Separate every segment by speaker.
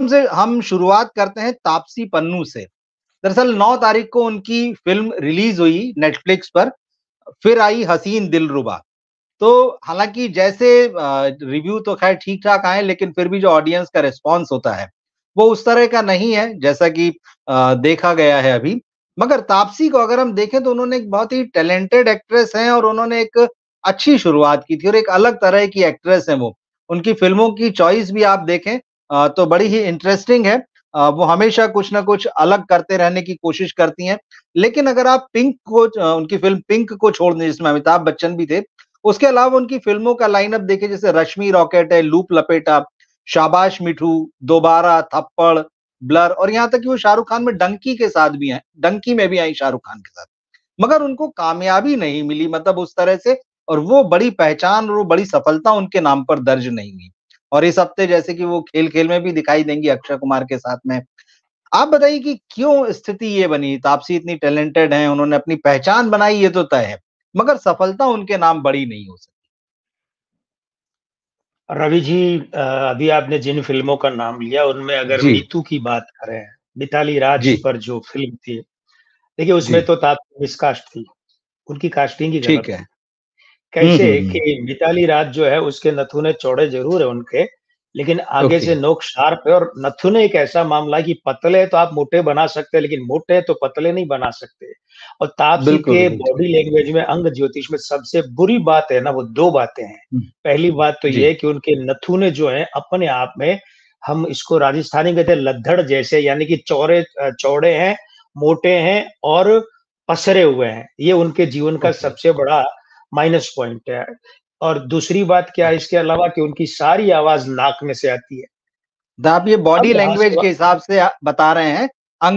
Speaker 1: सबसे हम शुरुआत करते हैं तापसी पन्नू से। दरअसल 9 तारीख को उनकी फ़िल्म रिलीज़ हुई नेटफ्लिक्स पर, फिर आई हसीन दिलरुबा। तो हालाँकि जैसे रिव्यू तो ख़ैर ठीक-ठाक आए, लेकिन फिर भी जो ऑडियंस का रिस्पॉन्स होता है, वो उस तरह का नहीं है जैसा कि देखा गया है अभी। मगर तापसी को अगर हम देखें तो उन्होंने एक बहुत ही टैलेंटेड एक्ट्रेस हैं और उन्होंने एक अच्छी शुरुआत की थी और एक अलग तरह की एक्ट्रेस हैं वो। उनकी फ़िल्मों की चॉइस भी आप देखें तो बड़ी ही इंटरेस्टिंग है। वो हमेशा कुछ न कुछ अलग करते रहने की कोशिश करती हैं। लेकिन अगर आप पिंक को उनकी फ़िल्म पिंक को छोड़ दें जिसमें अमिताभ बच्चन भी थे, उसके अलावा उनकी फ़िल्मों का लाइनअप देखें जैसे रश्मि रॉकेट है, लूप लपेटा, शाबाश मिठू, दोबारा, थप्पड़, ब्लर और यहाँ तक कि वो शाहरुख खान में डंकी के साथ भी हैं, डंकी में भी आई शाहरुख खान के साथ। मगर उनको कामयाबी नहीं मिली मतलब उस तरह से और वो बड़ी पहचान और वो बड़ी सफलता उनके नाम पर दर्ज नहीं हुई। और इस हफ्ते जैसे कि वो खेल-खेल में भी दिखाई देंगी अक्षय कुमार के साथ में। आप बताइए कि क्यों स्थिति ये बनी? तापसी इतनी टैलेंटेड हैं, उन्होंने अपनी पहचान बनाई ये तो तय है, मगर सफलता उनके नाम बड़ी नहीं हो सकी।
Speaker 2: रवि जी, अभी आपने जिन फ़िल्मों का नाम लिया उनमें अगर
Speaker 1: जी,
Speaker 2: नीतू की बात करें, मिताली राज
Speaker 1: जी,
Speaker 2: पर जो फ़िल्म थी, देखिए उसमें
Speaker 1: जी,
Speaker 2: तो तापसी मिसकास्ट थी, उनकी कास्टिंग ही गलत
Speaker 1: ठीक है।
Speaker 2: थी।
Speaker 1: हुँ,
Speaker 2: कैसे
Speaker 1: हुँ, हुँ।
Speaker 2: कि मिताली राज जो है उसके नथुने चौड़े ज़रूर है उनके, लेकिन आगे
Speaker 1: ओके,
Speaker 2: से नोक शार्प है और नथुने एक ऐसा मामला है कि पतले तो आप मोटे बना सकते हैं, लेकिन मोटे तो पतले नहीं बना सकते। और तापसी
Speaker 1: बिल्कुल,
Speaker 2: के
Speaker 1: बिल्कुल ठीक।
Speaker 2: बॉडी लैंग्वेज में, अंग ज्योतिष में सबसे बुरी बात है ना, वो 2 बातें हैं।
Speaker 1: हुँ,
Speaker 2: पहली बात तो ये
Speaker 1: जी,
Speaker 2: है कि उनके नथुने जो हैं अपने आप में, हम इसको राजस्थानी कहते हैं लद्दड़ जैसे, यानी कि चौड़े हैं, मोटे हैं और पसरे हुए हैं। ये उनके जीवन का
Speaker 1: ओके।
Speaker 2: सबसे बड़ा माइनस पॉइंट है। और दूसरी बात क्या है इसके अलावा कि उनकी सारी आवाज़ नाक में से आती है।
Speaker 1: तो आप ये
Speaker 2: अब
Speaker 1: बॉडी
Speaker 2: यहाँ
Speaker 1: लैंग्वेज
Speaker 2: से
Speaker 1: के हिसाब से बता रहे हैं,
Speaker 2: हाँ,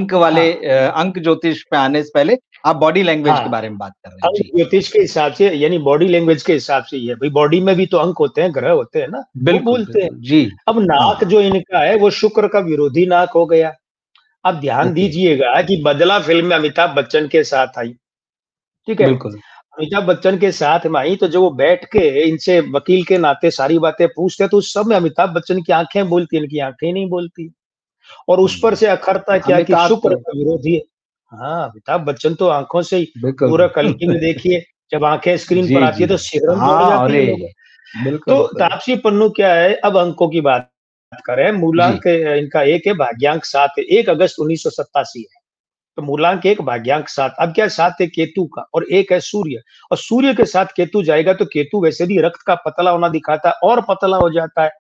Speaker 1: अंक ज्योतिष पे आने से पहले आप बॉडी लैंग्वेज के
Speaker 2: हाँ,
Speaker 1: बारे में बात कर रहे हैं।
Speaker 2: अंक
Speaker 1: जी,
Speaker 2: ज्योतिष के हिसाब से यानी बॉडी लैंग्वेज के हिसाब से ही है। भई बॉडी में भी तो अंक होते हैं, ग्रह होते हैं ना, वो
Speaker 1: बिल्कुल,
Speaker 2: बोलते हैं।
Speaker 1: बिल्कुल। जी,
Speaker 2: अब
Speaker 1: हाँ,
Speaker 2: नाक
Speaker 1: हाँ,
Speaker 2: जो इनका है वो शुक्र का विरोधी नाक हो गया। अब ध्यान
Speaker 1: ओके,
Speaker 2: दीजिएगा कि बदला फ़िल्म में अमिताभ बच्चन के साथ आई, ठीक है?
Speaker 1: बिल्कुल।
Speaker 2: अमिताभ बच्चन के साथ में आई तो जो वो बैठ के इनसे वकील के नाते सारी बातें पूछते हैं, तो उस समय अमिताभ बच्चन की आँखें बोलती हैं, इनकी आँखें नहीं बोलती। और उस पर
Speaker 1: हुँ,
Speaker 2: से अखरता क्या कि
Speaker 1: अमिताभ
Speaker 2: शुक्र
Speaker 1: तो
Speaker 2: का विरोधी है। हाँ, अमिताभ बच्चन तो आँखों से ही
Speaker 1: बिल्कुल।
Speaker 2: पूरा कल्कि में देखिए, जब आँखें स्क्रीन पर
Speaker 1: जी,
Speaker 2: आती
Speaker 1: जी।
Speaker 2: है तो सिहरन दौड़
Speaker 1: हाँ,
Speaker 2: जाती है
Speaker 1: अरे!
Speaker 2: लोगों।
Speaker 1: बिल्कुल,
Speaker 2: तो
Speaker 1: बिल्कुल।
Speaker 2: तापसी पन्नू क्या है, अब अंकों की बात करें,
Speaker 1: जी,
Speaker 2: मूलांक इनका 1 है, भाग्यांक 7 है, 1 अगस्त 1987 है। तो मूलांक 1 भाग्यांक 7, अब क्या 7 है केतु का और 1 है सूर्य, और सूर्य के साथ केतु जाएगा तो केतु वैसे भी रक्त का पतला होना दिखाता है और पतला हो जाता है।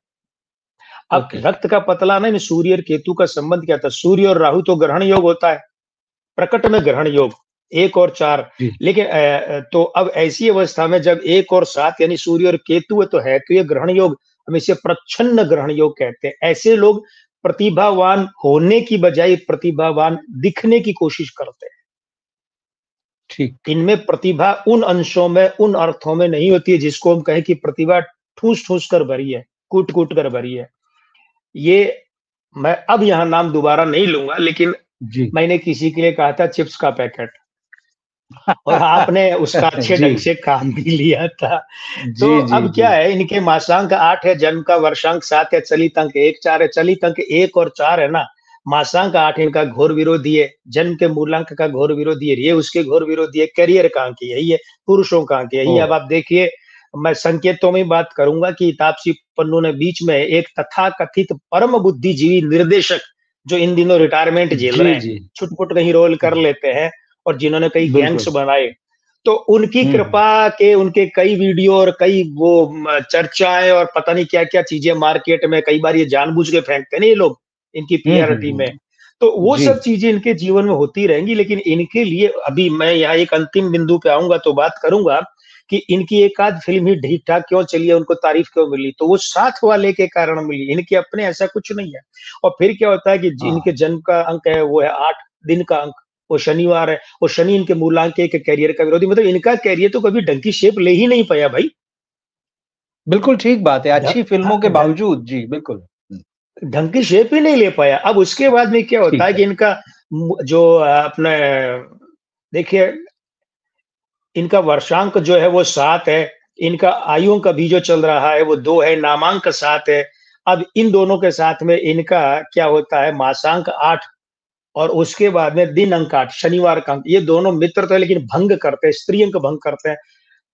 Speaker 2: अब
Speaker 1: ओके।
Speaker 2: रक्त का पतला नहीं, सूर्य और केतु का संबंध क्या था? सूर्य और राहु तो ग्रहण योग होता है, प्रकट में ग्रहण योग 1 और 4।
Speaker 1: जी,
Speaker 2: लेकिन तो अब ऐसी अवस्था में जब 1 और 7 यानी सूर्य और केतु है तो ये ग्रहण योग, हम इसे प्रच्छन्न ग्रहण योग कहते हैं। ऐसे लोग प्रतिभावान होने की बजाय प्रतिभावान दिखने की कोशिश करते हैं।
Speaker 1: ठीक।
Speaker 2: इनमें प्रतिभा उन अंशों में, उन अर्थों में नहीं होती है जिसको हम कहें कि प्रतिभा ठूस-ठूस कर भरी है, कूट-कूट कर भरी है। ये मैं अब यहाँ नाम दोबारा नहीं लूँगा, लेकिन
Speaker 1: जी।
Speaker 2: मैंने किसी के लिए कहा था चिप्स का पैकेट और आपने उसका अच्छे
Speaker 1: जी।
Speaker 2: ढंग से काम भी लिया था। तो
Speaker 1: जी, जी,
Speaker 2: अब क्या
Speaker 1: जी।
Speaker 2: है, इनके मासांक 8 है, जन्म का वर्षांक 7 है, चलित अंक 1, 4 है। चलित अंक 1 और 4 है ना, मासांक 8 इनका घोर विरोधी है, जन्म के मूलांक का घोर विरोधी है, ये उसके घोर विरोधी है, करियर का अंक यही है, पुरुषों का अंक यही है।
Speaker 1: ओह!
Speaker 2: अब आप देखिए, मैं संकेतों में बात करूँगा कि तापसी पन्नू ने बीच में एक तथाकथित परम बुद्धिजीवी निर्देशक, जो इन दिनों रिटायरमेंट झेल रहे
Speaker 1: जी,
Speaker 2: हैं,
Speaker 1: जी।
Speaker 2: छुट-पुट कहीं रोल कर
Speaker 1: जी,
Speaker 2: लेते हैं और जिन्होंने कई गैंग्स
Speaker 1: बिल्कुल।
Speaker 2: बनाए, तो उनकी
Speaker 1: हुँ, हुँ।
Speaker 2: कृपा के उनके कई वीडियो और कई वो चर्चाएँ और पता नहीं क्या-क्या चीज़ें मार्केट में, कई बार ये जानबूझ के फेंकते हैं ना ये लोग, इनकी
Speaker 1: हुँ,
Speaker 2: पीआर
Speaker 1: हुँ,
Speaker 2: टीमें।
Speaker 1: हुँ।
Speaker 2: तो वो
Speaker 1: जी,
Speaker 2: सब चीज़ें इनके जीवन में होती रहेंगी, लेकिन इनके लिए अभी मैं यहाँ एक अंतिम बिंदु पे आऊँगा तो बात करूँगा कि इनकी एक आध फ़िल्म ही ठीक-ठाक क्यों चली है, उनको तारीफ़ क्यों मिली? तो वो साथ वाले के कारण मिली, इनके अपने ऐसा कुछ नहीं है। और फिर क्या होता है कि
Speaker 1: हाँ।
Speaker 2: इनके जन्म का अंक है, वो है 8 दिन का अंक, वो शनिवार है, और शनि इनके मूलांक के करियर का विरोधी, मतलब इनका करियर तो कभी ढंग की शेप ले ही नहीं पाया भाई।
Speaker 1: बिल्कुल ठीक बात है, अच्छी
Speaker 2: हाँ,
Speaker 1: फ़िल्मों के बावजूद जी, बिल्कुल। हुँ,
Speaker 2: ढंग की शेप ही नहीं ले पाया। अब उसके बाद में क्या होता
Speaker 1: ठीक
Speaker 2: है
Speaker 1: है।
Speaker 2: कि इनका जो अपने देखिए, इनका वर्षांक जो है वो 7 है, इनका आयु का भी जो चल रहा है वो 2 है, नामांक 7 है, अब इन दोनों के साथ में इनका क्या होता है, मासांक 8 और उसके बाद में दिन अंक 8, शनिवार का अंक, ये दोनों मित्र तो है लेकिन भंग करते हैं, स्त्री अंक भंग करते हैं।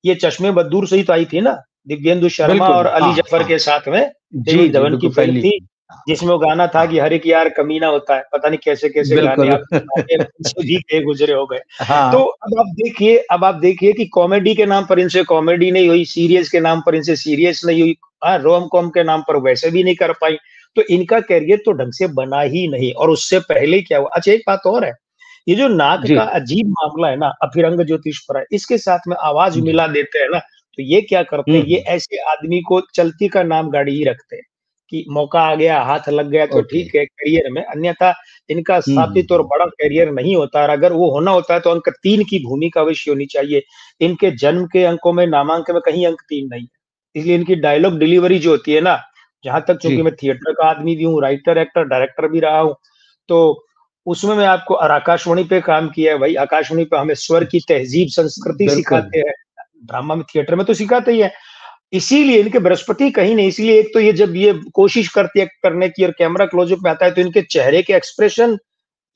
Speaker 2: ये चश्मे बददूर से ही तो आई थी ना, दिव्येंदु शर्मा
Speaker 1: बिल्कुल,
Speaker 2: और अली
Speaker 1: हाँ,
Speaker 2: जफर
Speaker 1: हाँ।
Speaker 2: के साथ में
Speaker 1: जी,
Speaker 2: देवी
Speaker 1: जी,
Speaker 2: धवन की
Speaker 1: बिल्कुल
Speaker 2: फ़िल्म
Speaker 1: पहली
Speaker 2: थी,
Speaker 1: थी। हाँ,
Speaker 2: जिसमें वो गाना था कि हर एक यार कमीना होता है, पता नहीं कैसे-कैसे गाने
Speaker 1: बिल्कुल।
Speaker 2: आप सुनाते जी के गुज़रे हो गए। तो
Speaker 1: हाँ,
Speaker 2: अब आप देखिए कि कॉमेडी के नाम पर इनसे कॉमेडी नहीं हुई, सीरियस के नाम पर इनसे सीरियस नहीं हुई, रोम-कॉम के नाम पर वैसे भी नहीं कर पाई, तो इनका करियर तो ढंग से बना ही नहीं। और उससे पहले क्या हुआ, अच्छा एक बात और है, ये जो नाक
Speaker 1: जी,
Speaker 2: का अजीब मामला है ना, अभिरंग ज्योतिषपरा, इसके साथ में आवाज़
Speaker 1: जी।
Speaker 2: मिला देते हैं ना, तो ये क्या करते
Speaker 1: हुँ,
Speaker 2: हैं, ये
Speaker 1: हुँ।
Speaker 2: ऐसे आदमी को चलती का नाम गाड़ी ही रखते हैं, कि मौका आ गया, हाथ लग गया तो
Speaker 1: ओके।
Speaker 2: ठीक है करियर में, अन्यथा इनका
Speaker 1: हुँ, हुँ,
Speaker 2: स्थापित और
Speaker 1: हुँ।
Speaker 2: बड़ा करियर नहीं होता। और अगर वो होना होता है तो अंक 3 की भूमिका अवश्य होनी चाहिए। इनके जन्म के अंकों में, नामांक में कहीं अंक 3 नहीं है। इसलिए इनकी डायलॉग डिलीवरी जो होती है ना, जहाँ तक चूँकि
Speaker 1: जी,
Speaker 2: मैं थिएटर का आदमी भी हूँ, राइटर, एक्टर, डायरेक्टर भी रहा हूँ, तो उसमें मैं आपको और आकाशवाणी पे काम किया है भाई, आकाशवाणी पे हमें स्वर की तहज़ीब, संस्कृति
Speaker 1: बिल्कुल।
Speaker 2: सिखाते हैं। ड्रामा में, थिएटर में तो सिखाते ही हैं। इसीलिए इनके बृहस्पति कहीं नहीं, इसलिए एक तो ये जब ये कोशिश करती है करने की और कैमरा क्लोज़अप में आता है तो इनके चेहरे के एक्सप्रेशन,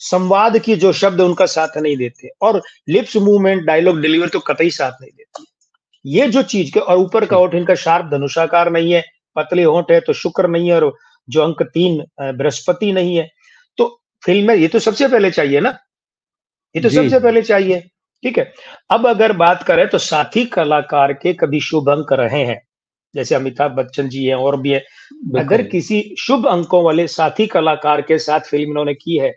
Speaker 2: संवाद की जो शब्द उनका साथ नहीं देते और लिप्स मूवमेंट, डायलॉग डिलीवरी तो कतई साथ नहीं देती। ये जो चीज़ के और ऊपर का
Speaker 1: जी,
Speaker 2: होंठ इनका शार्प धनुषाकार नहीं है, पतले होंठ है तो शुक्र नहीं है और जो अंक 3 बृहस्पति नहीं है। तो फ़िल्म में ये तो सबसे पहले चाहिए ना, ये तो
Speaker 1: जी,
Speaker 2: सबसे
Speaker 1: जी।
Speaker 2: पहले चाहिए, ठीक है? अब अगर बात करें तो साथी कलाकार के कभी शुभ अंक रहे हैं, जैसे अमिताभ बच्चन जी हैं और भी हैं। अगर
Speaker 1: बिल्कुल,
Speaker 2: किसी शुभ अंकों वाले साथी कलाकार के साथ फ़िल्म इन्होंने की है,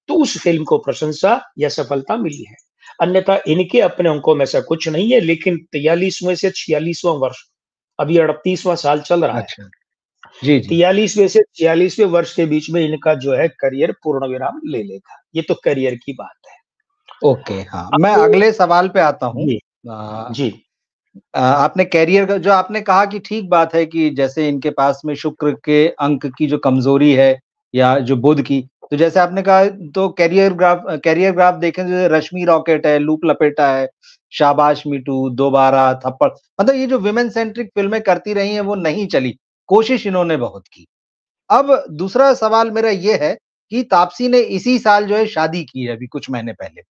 Speaker 2: तो उस फ़िल्म को प्रशंसा या सफलता मिली है। अन्यथा इनके अपने अंकों में ऐसा कुछ नहीं है, लेकिन 43वें से 46वाँ वर्ष, अभी 38वाँ साल चल रहा है।
Speaker 1: अच्छा। जी, जी।
Speaker 2: 43वें से 46वें वर्ष के बीच में इनका जो है करियर पूर्ण विराम ले लेगा। ये तो करियर की बात है।
Speaker 1: ओके, हाँ। मैं
Speaker 2: अब
Speaker 1: अगले सवाल पे आता हूँ।
Speaker 2: जी,
Speaker 1: अ
Speaker 2: जी,
Speaker 1: आपने करियर का जो आपने कहा कि ठीक बात है कि जैसे इनके पास में शुक्र के अंक की जो कमज़ोरी है या जो बुध की, तो जैसे आपने कहा तो करियर ग्राफ देखें तो रश्मि रॉकेट है, लूप लपेटा है, शाबाश मीठू, दोबारा, थप्पड़ मतलब ये जो वुमेन सेंट्रिक फ़िल्में करती रही हैं वो नहीं चली, कोशिश इन्होंने बहुत की। अब दूसरा सवाल मेरा ये है कि तापसी ने इसी साल जो है शादी की है अभी कुछ महीने पहले।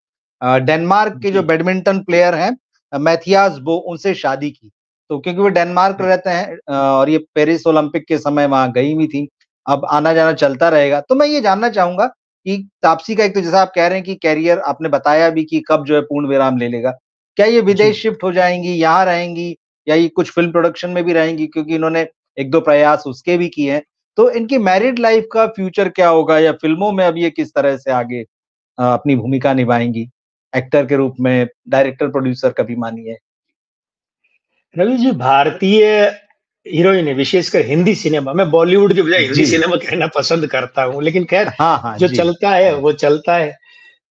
Speaker 1: डेनमार्क के जो
Speaker 2: जी,
Speaker 1: बैडमिंटन प्लेयर हैं मैथियास बो उनसे शादी की। तो क्योंकि वो डेनमार्क
Speaker 2: हाँ,
Speaker 1: रहते हैं और ये पेरिस ओलंपिक के समय वहाँ गई हुई थी। अब आना-जाना चलता रहेगा। तो मैं ये जानना चाहूँगा कि तापसी का एक तो जैसा आप कह रहे हैं कि करियर आपने बताया भी कि कब जो है पूर्ण विराम ले लेगा। क्या ये
Speaker 2: जी।
Speaker 1: विदेश शिफ्ट हो जाएँगी, यहाँ रहेंगी या ये कुछ फ़िल्म प्रोडक्शन में भी रहेंगी? क्योंकि इन्होंने 1-2 प्रयास उसके भी किए हैं। तो इनकी मैरिड लाइफ़ का फ्यूचर क्या होगा या फ़िल्मों में अब ये किस तरह से आगे अपनी भूमिका निभाएँगी? एक्टर के रूप में, डायरेक्टर, प्रोड्यूसर कभी मानिए।
Speaker 2: रवि जी, भारतीय हीरोइन है, विशेषकर हिंदी सिनेमा, मैं बॉलीवुड की बजाय हिंदी
Speaker 1: जी।
Speaker 2: सिनेमा कहना पसंद करता हूँ, लेकिन ख़ैर
Speaker 1: हाँ, हाँ।
Speaker 2: जो
Speaker 1: जी।
Speaker 2: चलता है
Speaker 1: हाँ।
Speaker 2: वो चलता है।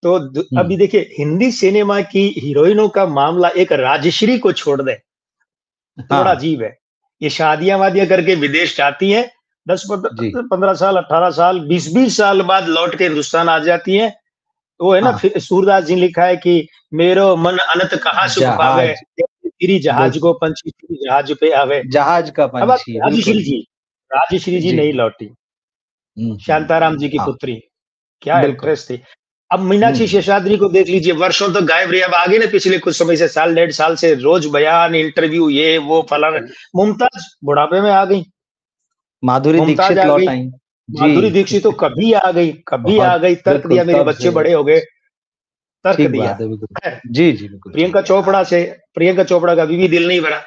Speaker 2: तो
Speaker 1: हुँ।
Speaker 2: अभी देखिए हिंदी सिनेमा की हीरोइनों का मामला एक राजश्री को छोड़ दें, तो बड़ा
Speaker 1: हाँ।
Speaker 2: अजीब है। ये शादियाँ-वादियाँ करके विदेश जाती हैं, 10
Speaker 1: जी।
Speaker 2: 15 साल, 18 साल, 20-20 साल बाद लौट के हिंदुस्तान आ जाती हैं। वो है ना
Speaker 1: हाँ।
Speaker 2: सूरदास जी ने लिखा है कि मेरो मन अनंत कहाँ सुख पावे,
Speaker 1: जहाज
Speaker 2: तेरी जहाज
Speaker 1: बिल्कुल,
Speaker 2: को पंछी तेरी जहाज पे आवे।
Speaker 1: जहाज का
Speaker 2: अब आप
Speaker 1: पंछी
Speaker 2: राजश्री
Speaker 1: बिल्कुल।
Speaker 2: जी, राजश्री जी
Speaker 1: जी।
Speaker 2: नहीं लौटी,
Speaker 1: हुँ, हुँ।
Speaker 2: शांताराम जी की
Speaker 1: हाँ,
Speaker 2: पुत्री, क्या
Speaker 1: बिल्कुल।
Speaker 2: एक्ट्रेस थी। अब
Speaker 1: हुँ,
Speaker 2: मीनाक्षी
Speaker 1: हुँ।
Speaker 2: शेषाद्री को देख लीजिए, वर्षों तक गायब रही, अब आ गई ना पिछले कुछ समय से, साल डेढ़ साल से रोज बयान, इंटरव्यू, ये वो फलाना। मुमताज़ बुढ़ापे में आ गई,
Speaker 1: माधुरी
Speaker 2: मुमताज़
Speaker 1: दीक्षित
Speaker 2: आ
Speaker 1: लौट
Speaker 2: गई,
Speaker 1: आईं।
Speaker 2: माधुरी
Speaker 1: जी,
Speaker 2: दीक्षित तो कभी आ
Speaker 1: बहुत
Speaker 2: गई, तर्क
Speaker 1: बिल्कुल
Speaker 2: दिया मेरे
Speaker 1: तब
Speaker 2: बच्चे
Speaker 1: से
Speaker 2: बड़े हो गए, तर्क
Speaker 1: ठीक
Speaker 2: दिया।
Speaker 1: बात है, बिल्कुल।
Speaker 2: खैर,
Speaker 1: जी, जी, बिल्कुल ठीक
Speaker 2: प्रियंका
Speaker 1: है। हाँ,
Speaker 2: चोपड़ा से प्रियंका चोपड़ा का अभी भी दिल नहीं भरा।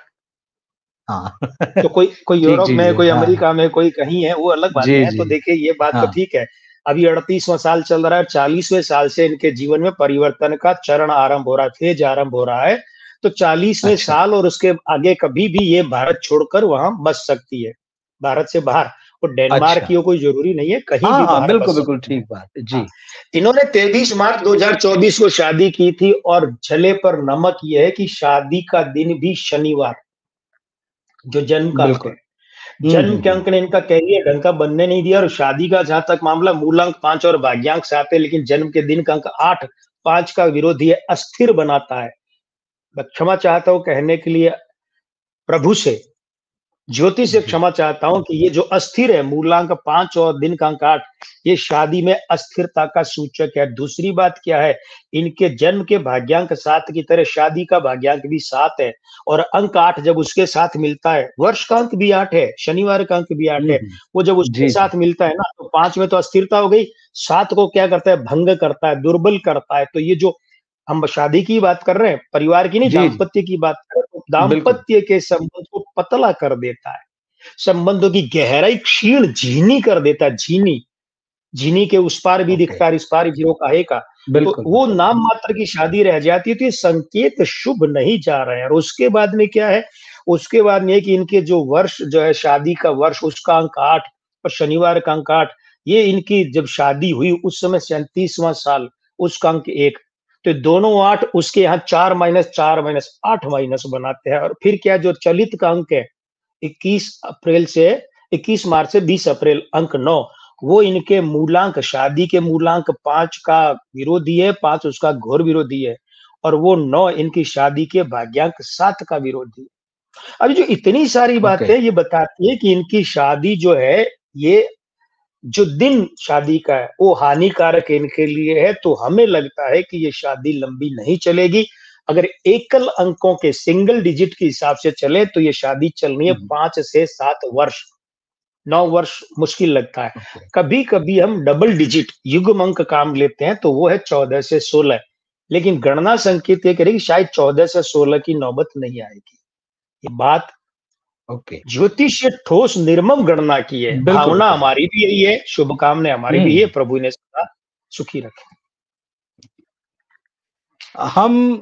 Speaker 1: हाँ।
Speaker 2: तो कोई
Speaker 1: ठीक
Speaker 2: यूरोप
Speaker 1: चीज़
Speaker 2: में,
Speaker 1: है।
Speaker 2: कोई
Speaker 1: हाँ।
Speaker 2: अमेरिका में, कोई कहीं है, वो अलग
Speaker 1: जी,
Speaker 2: बातें हैं।
Speaker 1: जी।
Speaker 2: तो देखिए ये बात तो
Speaker 1: हाँ,
Speaker 2: ठीक है। अभी 38वाँ साल चल रहा है, 40वें साल से इनके जीवन में परिवर्तन का चरण आरंभ हो रहा है, फेज़ आरंभ हो रहा है। तो 40वें
Speaker 1: अच्छा।
Speaker 2: साल और उसके आगे कभी भी ये भारत छोड़कर वहाँ बस सकती है, भारत से बाहर। और डेनमार्क
Speaker 1: अच्छा।
Speaker 2: की हो कोई ज़रूरी नहीं है, कहीं
Speaker 1: हाँ,
Speaker 2: भी
Speaker 1: हाँ,
Speaker 2: बाहर
Speaker 1: बिल्कुल,
Speaker 2: बस
Speaker 1: बिल्कुल
Speaker 2: सकती है।
Speaker 1: ठीक बात है।
Speaker 2: हाँ,
Speaker 1: जी।
Speaker 2: इन्होंने 23 मार्च 2024 को शादी की थी और छले पर नमक ये है कि शादी का दिन भी शनिवार, जो जन्म का अंक है।
Speaker 1: बिल्कुल। हुँ,
Speaker 2: जन्म
Speaker 1: हुँ,
Speaker 2: के
Speaker 1: हुँ।
Speaker 2: अंक ने इनका करियर ढंग का बनने नहीं दिया और शादी का जहाँ तक मामला मूलांक 5 और भाग्यांक 7 है, लेकिन जन्म के दिन का अंक 8, 5 का विरोधी है, अस्थिर बनाता है। मैं क्षमा चाहता हूँ कहने के लिए प्रभु से, ज्योतिष से
Speaker 1: जी।
Speaker 2: क्षमा चाहता हूँ कि ये जो अस्थिर है, मूलांक 5 और दिन का अंक 8, ये शादी में अस्थिरता का सूचक है। दूसरी बात क्या है, इनके जन्म के भाग्यांक 7 की तरह शादी का भाग्यांक भी 7 है और अंक 8 जब उसके साथ मिलता है, वर्ष का अंक भी 8 है, शनिवार का अंक भी 8
Speaker 1: हुँ,
Speaker 2: है,
Speaker 1: हुँ।
Speaker 2: वो जब उसके
Speaker 1: जी, जी।
Speaker 2: साथ मिलता है ना, तो 5 में तो अस्थिरता हो गई, 7 को क्या करता है, भंग करता है, दुर्बल करता है। तो ये जो हम शादी की बात कर रहे हैं, परिवार की नहीं,
Speaker 1: जी, जी।
Speaker 2: दाम्पत्य की बात कर रहे हैं, तो
Speaker 1: बिल्कुल।
Speaker 2: दाम्पत्य के संबंध को पतला कर देता है। संबंधों की गहराई क्षीण झीनी कर देता है, झीनी। झीनी के उस पार भी
Speaker 1: ओके।
Speaker 2: दिखता है, इस पार ही जीरो काहे का। तो
Speaker 1: बिल्कुल,
Speaker 2: वो
Speaker 1: बिल्कुल।
Speaker 2: नाम मात्र की शादी रह जाती है, तो ये संकेत शुभ नहीं जा रहे हैं। और उसके बाद में क्या है, उसके बाद में है कि इनके जो वर्ष जो है शादी का वर्ष उसका अंक 8 और शनिवार का अंक 8, ये इनकी जब शादी हुई उस समय 37वां साल, उसका अंक 1। तो दोनों 8 उसके यहाँ 4 माइनस 4 माइनस 8 माइनस बनाते हैं और फिर क्या जो चलित का अंक है 21 अप्रैल से 21 मार्च से 20 अप्रैल अंक 9, वो इनके मूलांक शादी के मूलांक 5 का विरोधी है, 5 उसका घोर विरोधी है और वो 9 इनकी शादी के भाग्यांक 7 का विरोधी है। अब जो इतनी सारी
Speaker 1: ओके।
Speaker 2: बातें ये बताती है कि इनकी शादी जो है, ये जो दिन शादी का है, वो हानिकारक इनके लिए है, तो हमें लगता है कि ये शादी लंबी नहीं चलेगी। अगर एकल अंकों के सिंगल डिजिट के हिसाब से चले, तो ये शादी चलनी है
Speaker 1: हुँ, हुँ।
Speaker 2: 5 से 7 वर्ष, 9 वर्ष मुश्किल लगता है।
Speaker 1: ओके।
Speaker 2: कभी-कभी हम डबल डिजिट युग्म अंक काम लेते हैं, तो वो है 14 से 16, लेकिन गणना संकेत ये कह रही है कि शायद 14 से 16 की नौबत नहीं आएगी। ये बात
Speaker 1: ओके।
Speaker 2: ज्योतिष ठोस निर्मम गणना की है।
Speaker 1: बिल्कुल,
Speaker 2: भावना
Speaker 1: बिल्कुल।
Speaker 2: हमारी भी यही है, शुभकामनाएँ हमारी भी
Speaker 1: हुँ।
Speaker 2: यही है, प्रभु इन्हें सदा सुखी रखे।
Speaker 1: हम